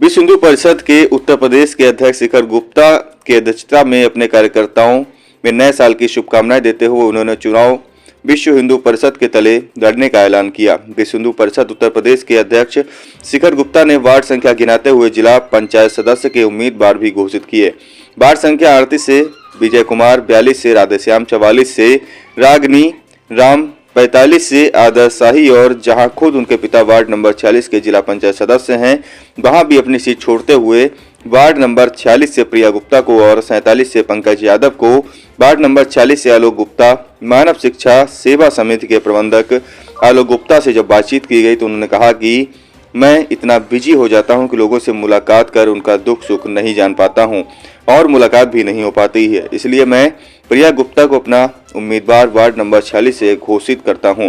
विश्व हिंदू परिषद के उत्तर प्रदेश के अध्यक्ष शिखर गुप्ता की अध्यक्षता में अपने कार्यकर्ताओं में नए साल की शुभकामनाएं देते हुए उन्होंने चुनाव विश्व हिंदू परिषद के तले लड़ने का ऐलान किया। विश्व हिंदू परिषद उत्तर प्रदेश के अध्यक्ष शिखर गुप्ता ने वार्ड संख्या गिनाते हुए जिला पंचायत सदस्य के उम्मीदवार भी घोषित किए। वार्ड संख्या 38 से विजय कुमार, 42 से राधेश्याम, 44 से रागनी राम, 45 से आदर्श शाही और जहां खुद उनके पिता वार्ड नंबर 46 के जिला पंचायत सदस्य हैं, वहां भी अपनी सीट छोड़ते हुए वार्ड नंबर 46 से प्रिया गुप्ता को और 47 से पंकज यादव को, वार्ड नंबर 46 से आलोक गुप्ता, मानव शिक्षा सेवा समिति के प्रबंधक आलोक गुप्ता से जब बातचीत की गई तो उन्होंने कहा कि मैं इतना बिजी हो जाता हूं कि लोगों से मुलाकात कर उनका दुख सुख नहीं जान पाता हूं और मुलाकात भी नहीं हो पाती है, इसलिए मैं प्रिया गुप्ता को अपना उम्मीदवार वार्ड नंबर 46 से घोषित करता हूं।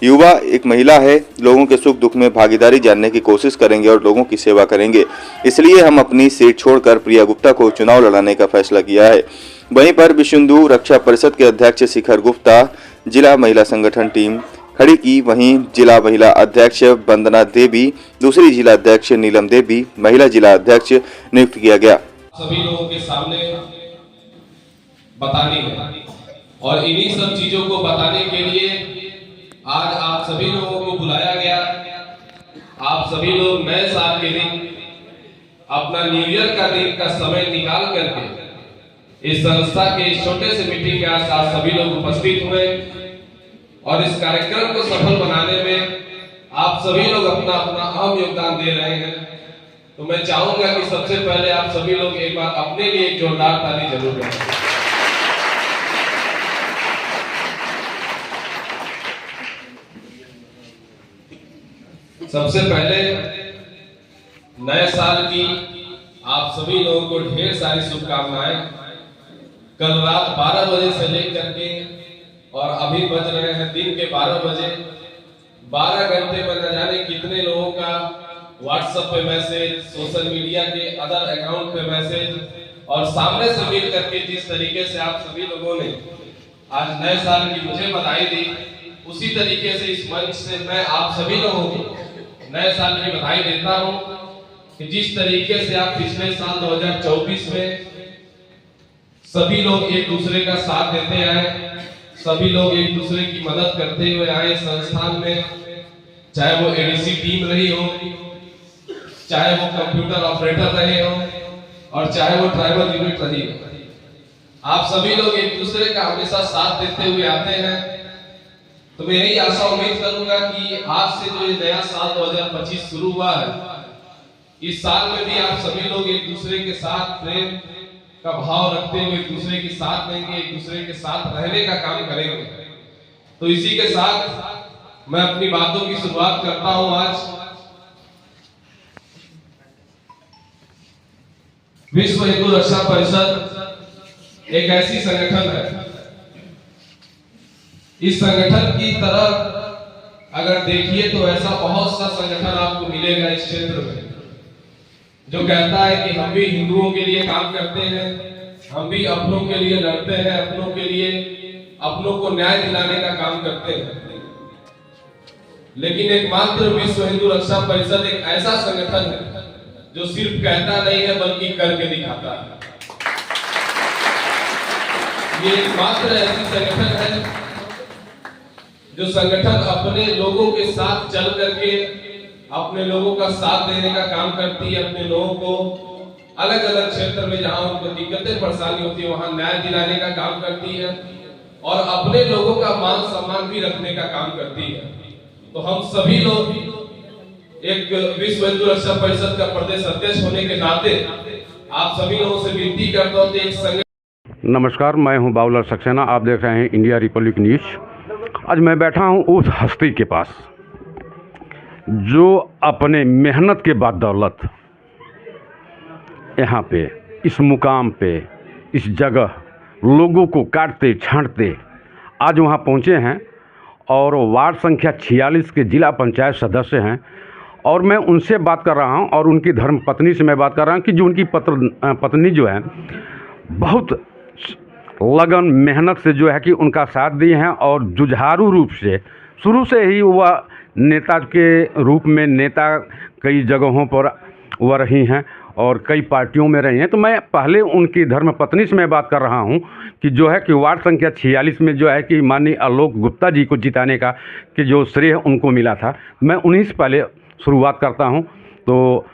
युवा एक महिला है, लोगों के सुख दुख में भागीदारी जानने की कोशिश करेंगे और लोगों की सेवा करेंगे, इसलिए हम अपनी सीट छोड़कर प्रिया गुप्ता को चुनाव लड़ाने का फैसला किया है। वहीं पर विश्व हिंदू रक्षा परिषद के अध्यक्ष शिखर गुप्ता जिला महिला संगठन टीम खड़ी की, वहीं जिला महिला अध्यक्ष वंदना देवी, दूसरी जिला अध्यक्ष नीलम देवी, महिला जिला अध्यक्ष नियुक्त किया गया। सभी लोगों के सामने बतानी है और इन्हीं सब चीजों को बताने के लिए आज आप सभी लोगों को बुलाया गया। आप सभी लोग नए साल के दिन अपना न्यू ईयर का दिन का समय निकाल करके इस संस्था के इस छोटे से मीटिंग के आज सभी लोग उपस्थित हुए और इस कार्यक्रम को सफल बनाने में आप सभी लोग अपना अपना अहम योगदान दे रहे हैं। तो मैं चाहूंगा कि सबसे पहले आप सभी लोग एक बार अपने लिए एक जोरदार ताली जरूर दें। सबसे पहले नए साल की आप सभी लोगों को ढेर सारी शुभकामनाएं। कल रात 12 बजे से लेकर के और अभी बज रहे हैं दिन के 12 बजे, 12 घंटे में न जाने कितने लोगों का व्हाट्सएप पे मैसेज, सोशल मीडिया के अदर अकाउंट पे मैसेज और सामने से मिल करके जिस तरीके से आप सभी लोगों ने आज नए साल की मुझे बधाई दी, उसी तरीके से इस मंच से मैं आप सभी लोगों को नए साल की बधाई देता हूं कि जिस तरीके से आप पिछले साल 2024 में सभी लोग एक दूसरे का साथ देते आए, सभी लोग एक दूसरे की मदद करते हुए आए संस्थान में, चाहे वो एडीसी टीम रही हो, चाहे वो कंप्यूटर ऑपरेटर रहे हो और चाहे वो ड्राइवर यूनिट रही हो, आप सभी लोग एक दूसरे का हमेशा साथ देते हुए आते हैं। तो मैं यही आशा उम्मीद करूंगा कि आज से जो ये नया साल 2025 शुरू हुआ है, इस साल में भी आप सभी लोग एक दूसरे के साथ प्रेम का भाव रखते हुए एक दूसरे के साथ देंगे, एक दूसरे के साथ रहने का काम करेंगे। तो इसी के साथ मैं अपनी बातों की शुरुआत करता हूं। आज विश्व हिंदू रक्षा परिषद एक ऐसी संगठन है, इस संगठन की तरह अगर देखिए तो ऐसा बहुत सा संगठन आपको मिलेगा इस क्षेत्र में जो कहता है कि हम भी हिंदुओं के लिए काम करते हैं, हम भी अपनों के लिए लड़ते हैं, अपनों के लिए अपनों को न्याय दिलाने का काम करते हैं। लेकिन एकमात्र विश्व हिंदू रक्षा परिषद एक ऐसा संगठन है जो सिर्फ कहता नहीं है बल्कि करके दिखाता है। ये एकमात्र ऐसी संगठन है जो संगठन अपने लोगों के साथ चल करके अपने लोगों का साथ देने का काम करती है, अपने लोगों को अलग अलग क्षेत्र में जहां उनको दिक्कतें परेशानी होती है वहां न्याय दिलाने का काम करती है और अपने लोगों का मान सम्मान भी रखने का काम करती है। तो हम सभी लोग एक विश्व हिंदू रक्षा परिषद का प्रदेश अध्यक्ष होने के नाते आप सभी लोगों से विनती करता हूं कि एक संगठन। नमस्कार, मैं हूं बाबूलाल सक्सेना, आप देख रहे हैं इंडिया रिपब्लिक न्यूज। आज मैं बैठा हूं उस हस्ती के पास जो अपने मेहनत के बाद दौलत यहाँ पे इस मुकाम पे इस जगह लोगों को काटते छांटते आज वहाँ पहुँचे हैं और वार्ड संख्या 46 के जिला पंचायत सदस्य हैं और मैं उनसे बात कर रहा हूँ और उनकी धर्म पत्नी से मैं बात कर रहा हूँ कि जो उनकी पत्नी जो है बहुत लगन मेहनत से जो है कि उनका साथ दिए हैं और जुझारू रूप से शुरू से ही वह नेता के रूप में नेता कई जगहों पर वह रही हैं और कई पार्टियों में रही हैं। तो मैं पहले उनकी धर्मपत्नी से मैं बात कर रहा हूं कि जो है कि वार्ड संख्या 46 में जो है कि माननीय आलोक गुप्ता जी को जिताने का कि जो श्रेय उनको मिला था, मैं उन्हीं से पहले शुरुआत करता हूं। तो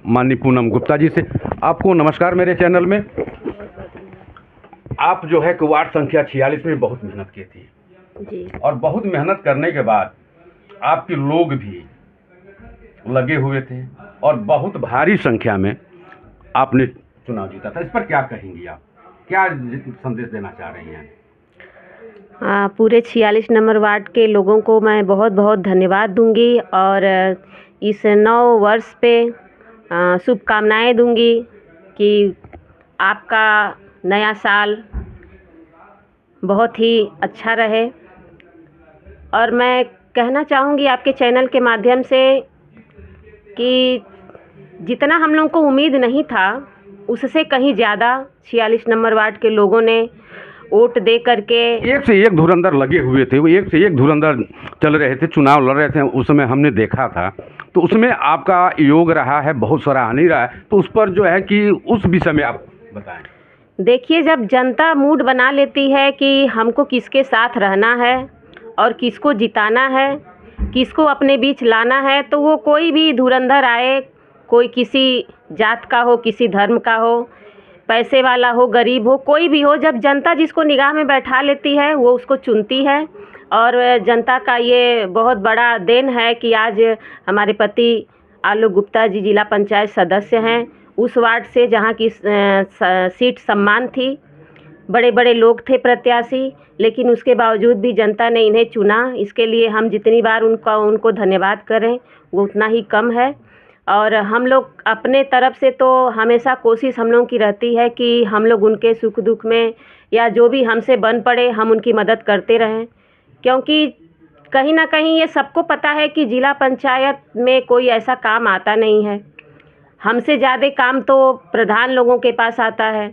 माननीय पूनम गुप्ता जी से आपको नमस्कार मेरे चैनल में। आप जो है कि वार्ड संख्या 46 में बहुत मेहनत की थी जी। और बहुत मेहनत करने के बाद आपके लोग भी लगे हुए थे और बहुत भारी संख्या में आपने चुनाव जीता था। इस पर क्या कहेंगी आप, क्या संदेश देना चाह रही हैं? पूरे 46 नंबर वार्ड के लोगों को मैं बहुत बहुत धन्यवाद दूंगी और इस नव वर्ष पे शुभकामनाएं दूंगी कि आपका नया साल बहुत ही अच्छा रहे। और मैं कहना चाहूँगी आपके चैनल के माध्यम से कि जितना हम लोगों को उम्मीद नहीं था उससे कहीं ज़्यादा 46 नंबर वार्ड के लोगों ने वोट दे करके एक से एक धुरंधर लगे हुए थे, वो एक से एक धुरंधर चल रहे थे, चुनाव लड़ रहे थे। उस समय हमने देखा था, तो उसमें आपका योग रहा है, बहुत सराहनीय रहा है। तो उस पर जो है कि उस विषय में आप बताएं। देखिए, जब जनता मूड बना लेती है कि हमको किसके साथ रहना है और किसको जिताना है, किसको अपने बीच लाना है, तो वो कोई भी धुरंधर आए, कोई किसी जात का हो, किसी धर्म का हो, पैसे वाला हो, गरीब हो, कोई भी हो, जब जनता जिसको निगाह में बैठा लेती है वो उसको चुनती है। और जनता का ये बहुत बड़ा देन है कि आज हमारे पति आलोक गुप्ता जी जिला पंचायत सदस्य हैं उस वार्ड से जहाँ की सीट सम्मान थी। बड़े बड़े लोग थे प्रत्याशी, लेकिन उसके बावजूद भी जनता ने इन्हें चुना। इसके लिए हम जितनी बार उनको धन्यवाद करें वो उतना ही कम है। और हम लोग अपने तरफ से तो हमेशा कोशिश हम लोगों की रहती है कि हम लोग उनके सुख दुख में या जो भी हमसे बन पड़े हम उनकी मदद करते रहें, क्योंकि कहीं ना कहीं ये सबको पता है कि जिला पंचायत में कोई ऐसा काम आता नहीं है। हमसे ज़्यादा काम तो प्रधान लोगों के पास आता है,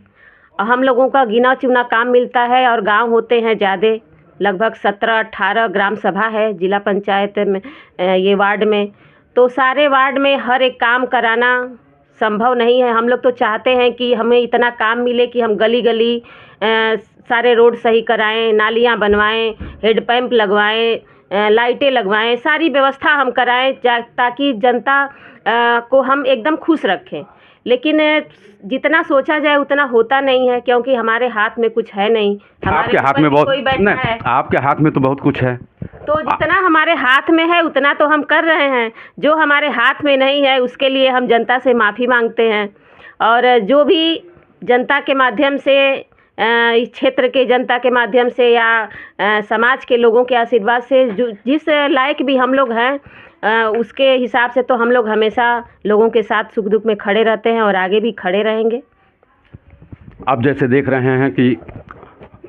हम लोगों का गिना चुना काम मिलता है और गांव होते हैं ज़्यादा, लगभग 17-18 ग्राम सभा है जिला पंचायत में, ये वार्ड में। तो सारे वार्ड में हर एक काम कराना संभव नहीं है। हम लोग तो चाहते हैं कि हमें इतना काम मिले कि हम गली गली सारे रोड सही कराएं, नालियां बनवाएं, हेडपम्प लगवाएं, लाइटें लगवाएं, सारी व्यवस्था हम कराएं ताकि जनता को हम एकदम खुश रखें। लेकिन जितना सोचा जाए उतना होता नहीं है, क्योंकि हमारे हाथ में कुछ है नहीं। आपके हाथ में बहुत नहीं, आपके हाथ में तो बहुत कुछ है। तो जितना हमारे हाथ में है उतना तो हम कर रहे हैं, जो हमारे हाथ में नहीं है उसके लिए हम जनता से माफ़ी मांगते हैं। और जो भी जनता के माध्यम से, इस क्षेत्र के जनता के माध्यम से या समाज के लोगों के आशीर्वाद से जिस लायक भी हम लोग हैं, उसके हिसाब से तो हम लोग हमेशा लोगों के साथ सुख दुख में खड़े रहते हैं और आगे भी खड़े रहेंगे। आप जैसे देख रहे हैं कि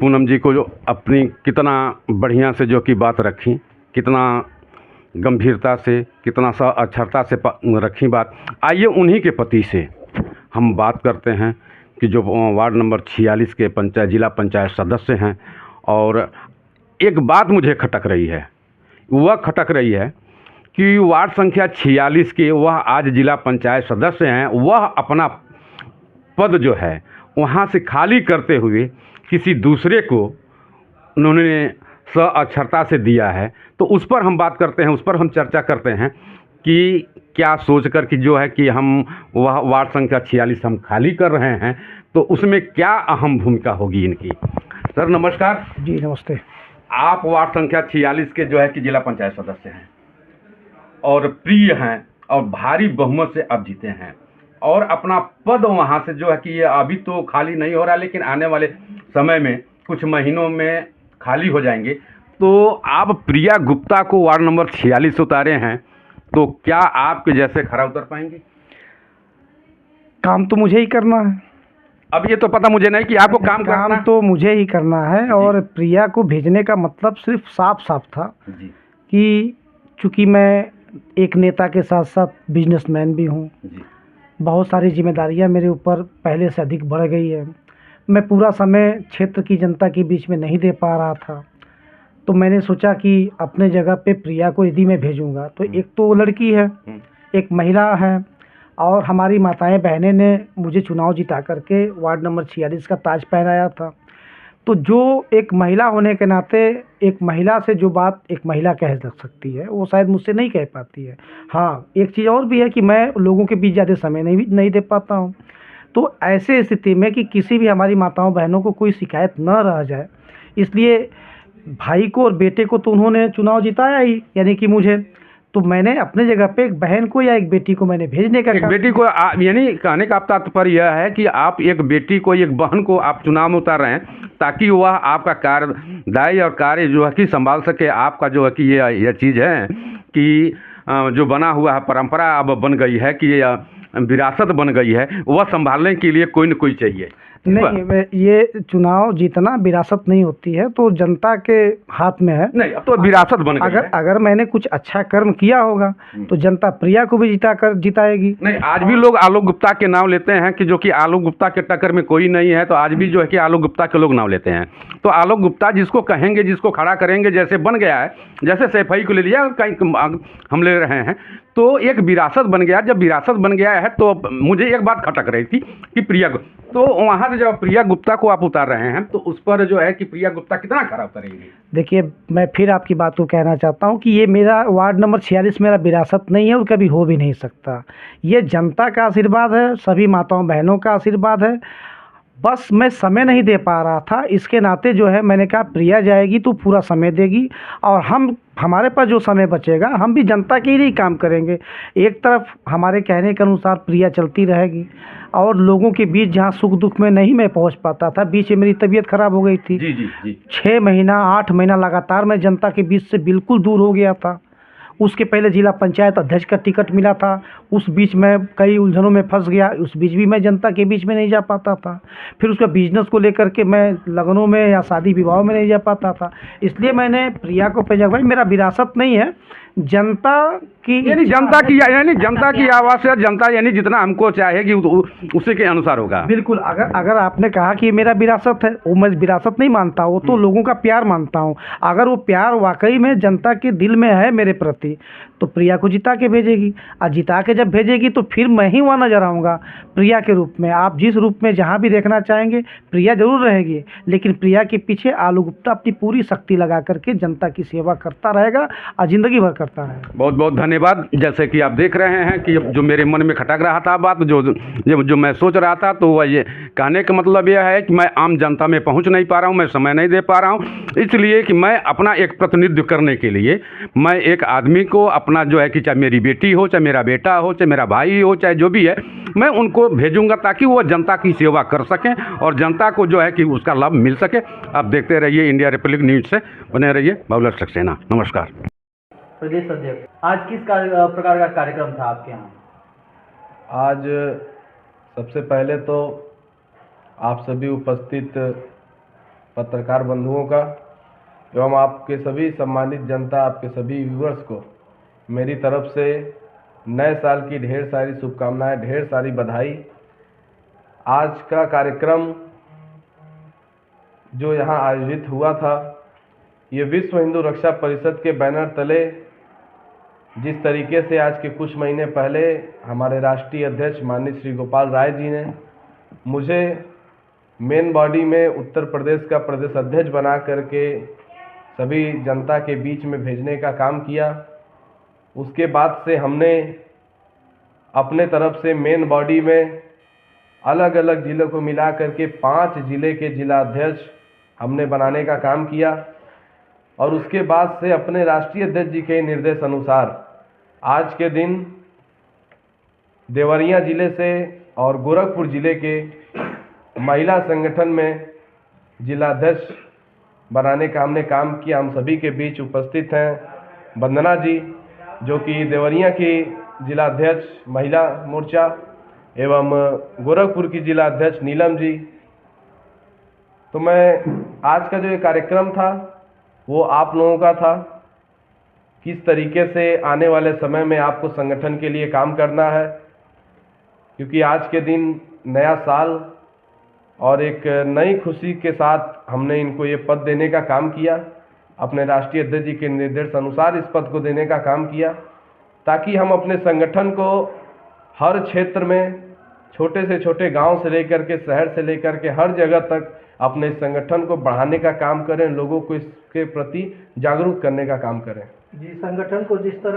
पूनम जी को जो अपनी कितना बढ़िया से जो कि बात रखी, कितना गंभीरता से, कितना सा अक्षरता से रखी बात। आइए उन्हीं के पति से हम बात करते हैं कि जो वार्ड नंबर 46 के जिला पंचायत सदस्य हैं। और एक बात मुझे खटक रही है, वह खटक रही है कि वार्ड संख्या 46 के वह आज जिला पंचायत सदस्य हैं, वह अपना पद जो है वहाँ से खाली करते हुए किसी दूसरे को उन्होंने साक्षरता से दिया है। तो उस पर हम बात करते हैं, उस पर हम चर्चा करते हैं कि क्या सोच कर कि जो है कि हम वह वार्ड संख्या 46 हम खाली कर रहे हैं, तो उसमें क्या अहम भूमिका होगी इनकी। सर नमस्कार। जी नमस्ते। आप वार्ड संख्या 46 के जो है कि जिला पंचायत सदस्य हैं और प्रिय हैं और भारी बहुमत से अब जीते हैं और अपना पद वहाँ से जो है कि ये अभी तो खाली नहीं हो रहा, लेकिन आने वाले समय में कुछ महीनों में खाली हो जाएंगे। तो आप प्रिया गुप्ता को वार्ड नंबर 46 उतारे हैं, तो क्या आपके जैसे खरा उतर पाएंगे? काम तो मुझे ही करना है। अब ये तो पता मुझे नहीं कि आपको काम तो मुझे ही करना है। और प्रिया को भेजने का मतलब सिर्फ साफ साफ था जी कि चूँकि मैं एक नेता के साथ साथ बिजनेसमैन भी हूँ, बहुत सारी जिम्मेदारियाँ मेरे ऊपर पहले से अधिक बढ़ गई है। मैं पूरा समय क्षेत्र की जनता के बीच में नहीं दे पा रहा था, तो मैंने सोचा कि अपने जगह पे प्रिया को यदि मैं भेजूंगा तो एक तो वो लड़की है, एक महिला है, और हमारी माताएं बहनें ने मुझे चुनाव जिता करके वार्ड नंबर 46 का ताज पहनाया था। तो जो एक महिला होने के नाते एक महिला से जो बात एक महिला कह सकती है वो शायद मुझसे नहीं कह पाती है। हाँ, एक चीज़ और भी है कि मैं लोगों के बीच ज़्यादा समय नहीं दे पाता हूँ। तो ऐसे स्थिति में कि किसी भी हमारी माताओं बहनों को कोई शिकायत न रह जाए, इसलिए भाई को और बेटे को तो उन्होंने चुनाव जिताया ही, यानी कि मुझे, तो मैंने अपने जगह पे एक बहन को या एक बेटी को मैंने भेजने का एक बेटी को यानी कहने का तात्पर्य यह है कि आप एक बेटी को, एक बहन को आप चुनाव में उतार रहे हैं ताकि वह आपका कार्यदायी और कार्य जो है कि संभाल सके। आपका जो है कि यह चीज़ है कि जो बना हुआ है परंपरा अब बन गई है कि विरासत बन गई है, वह संभालने के लिए कोई न कोई चाहिए। नहीं, ये चुनाव जीतना विरासत नहीं होती है, तो जनता के हाथ में है। नहीं, अब तो विरासत बन गई है। अगर मैंने कुछ अच्छा कर्म किया होगा तो जनता प्रिया को भी जिताएगी। नहीं, आज भी लोग आलोक गुप्ता के नाम लेते हैं कि जो कि आलोक गुप्ता के टक्कर में कोई नहीं है, तो आज भी जो है कि आलोक गुप्ता के लोग नाम लेते हैं। तो आलोक गुप्ता जिसको कहेंगे, जिसको खड़ा करेंगे, जैसे बन गया है, जैसे सैफई को ले लिया, कहीं हम ले रहे हैं, तो एक विरासत बन गया। जब विरासत बन गया है तो मुझे एक बात खटक रही थी कि प्रिया, तो वहाँ से जब प्रिया गुप्ता को आप उतार रहे हैं तो उस पर जो है कि प्रिया गुप्ता कितना खराब करेंगे। देखिए, मैं फिर आपकी बात को कहना चाहता हूँ कि ये मेरा वार्ड नंबर 46 मेरा विरासत नहीं है और कभी हो भी नहीं सकता। ये जनता का आशीर्वाद है, सभी माताओं बहनों का आशीर्वाद है। बस मैं समय नहीं दे पा रहा था, इसके नाते जो है मैंने कहा प्रिया जाएगी तो पूरा समय देगी और हमारे पास जो समय बचेगा हम भी जनता के लिए ही काम करेंगे। एक तरफ हमारे कहने के अनुसार प्रिया चलती रहेगी और लोगों के बीच जहाँ सुख दुख में नहीं मैं पहुँच पाता था, बीच में मेरी तबीयत खराब हो गई थी। जी। 6 महीना 8 महीना लगातार मैं जनता के बीच से बिल्कुल दूर हो गया था। उसके पहले जिला पंचायत अध्यक्ष का टिकट मिला था, उस बीच में कई उलझनों में फंस गया, उस बीच भी मैं जनता के बीच में नहीं जा पाता था। फिर उसका बिजनेस को लेकर के मैं लगनों में या शादी विवाह में नहीं जा पाता था, इसलिए मैंने प्रिया को भेजा। भाई मेरा विरासत नहीं है, जनता की यानी जनता की आवाज़ से जनता यानी जितना हमको चाहेगी उसी के अनुसार होगा। बिल्कुल। अगर आपने कहा कि मेरा विरासत है, वो मैं विरासत नहीं मानता हूँ, तो लोगों का प्यार मानता हूँ। अगर वो प्यार वाकई में जनता के दिल में है मेरे प्रति तो प्रिया को जिता के भेजेगी, और जिता के जब भेजेगी तो फिर मैं ही वहाँ नजर आऊँगा प्रिया के रूप में। आप जिस रूप में जहाँ भी देखना चाहेंगे प्रिया जरूर रहेगी, लेकिन प्रिया के पीछे आलोक गुप्ता अपनी पूरी शक्ति लगा करके जनता की सेवा करता रहेगा और जिंदगी भर करता रहेगा। बहुत बहुत धन्यवाद। जैसे कि आप देख रहे हैं कि जो मेरे मन में खटक रहा था बात, जो मैं सोच रहा था, तो वह ये कहने का मतलब यह है कि मैं आम जनता में पहुंच नहीं पा रहा हूं, मैं समय नहीं दे पा रहा हूं, इसलिए कि मैं अपना एक प्रतिनिधित्व करने के लिए मैं एक आदमी को अपना जो है कि चाहे मेरी बेटी हो, चाहे मेरा बेटा हो, चाहे मेरा भाई हो, चाहे जो भी है, मैं उनको भेजूंगा ताकि वो जनता की सेवा कर सकें और जनता को जो है कि उसका लाभ मिल सके। आप देखते रहिए इंडिया रिपब्लिक न्यूज़ से बने रहिए। बाबूलाल सक्सेना, नमस्कार। प्रदेश अध्यक्ष, आज किस प्रकार का कार्यक्रम था आपके यहाँ? आज सबसे पहले तो आप सभी उपस्थित पत्रकार बंधुओं का एवं आपके सभी सम्मानित जनता, आपके सभी व्यूअर्स को मेरी तरफ से नए साल की ढेर सारी शुभकामनाएं, ढेर सारी बधाई। आज का कार्यक्रम जो यहाँ आयोजित हुआ था, ये विश्व हिंदू रक्षा परिषद के बैनर तले जिस तरीके से आज के कुछ महीने पहले हमारे राष्ट्रीय अध्यक्ष माननीय श्री गोपाल राय जी ने मुझे मेन बॉडी में उत्तर प्रदेश का प्रदेश अध्यक्ष बना करके सभी जनता के बीच में भेजने का काम किया, उसके बाद से हमने अपने तरफ से मेन बॉडी में अलग अलग ज़िलों को मिला करके 5 ज़िले के जिला अध्यक्ष हमने बनाने का काम किया और उसके बाद से अपने राष्ट्रीय अध्यक्ष जी के निर्देश अनुसार आज के दिन देवरिया ज़िले से और गोरखपुर ज़िले के महिला संगठन में जिला अध्यक्ष बनाने का हमने काम किया। हम सभी के बीच उपस्थित हैं वंदना जी, जो कि देवरिया की जिला अध्यक्ष महिला मोर्चा, एवं गोरखपुर की जिला अध्यक्ष नीलम जी। तो मैं आज का जो ये कार्यक्रम था वो आप लोगों का था, किस तरीके से आने वाले समय में आपको संगठन के लिए काम करना है, क्योंकि आज के दिन नया साल और एक नई खुशी के साथ हमने इनको ये पद देने का काम किया, अपने राष्ट्रीय अध्यक्ष जी के निर्देश अनुसार इस पद को देने का काम किया, ताकि हम अपने संगठन को हर क्षेत्र में छोटे से छोटे गांव से लेकर के शहर से लेकर के हर जगह तक अपने संगठन को बढ़ाने का काम करें, लोगों को इसके प्रति जागरूक करने का काम करें। जी, संगठन को जिस तरह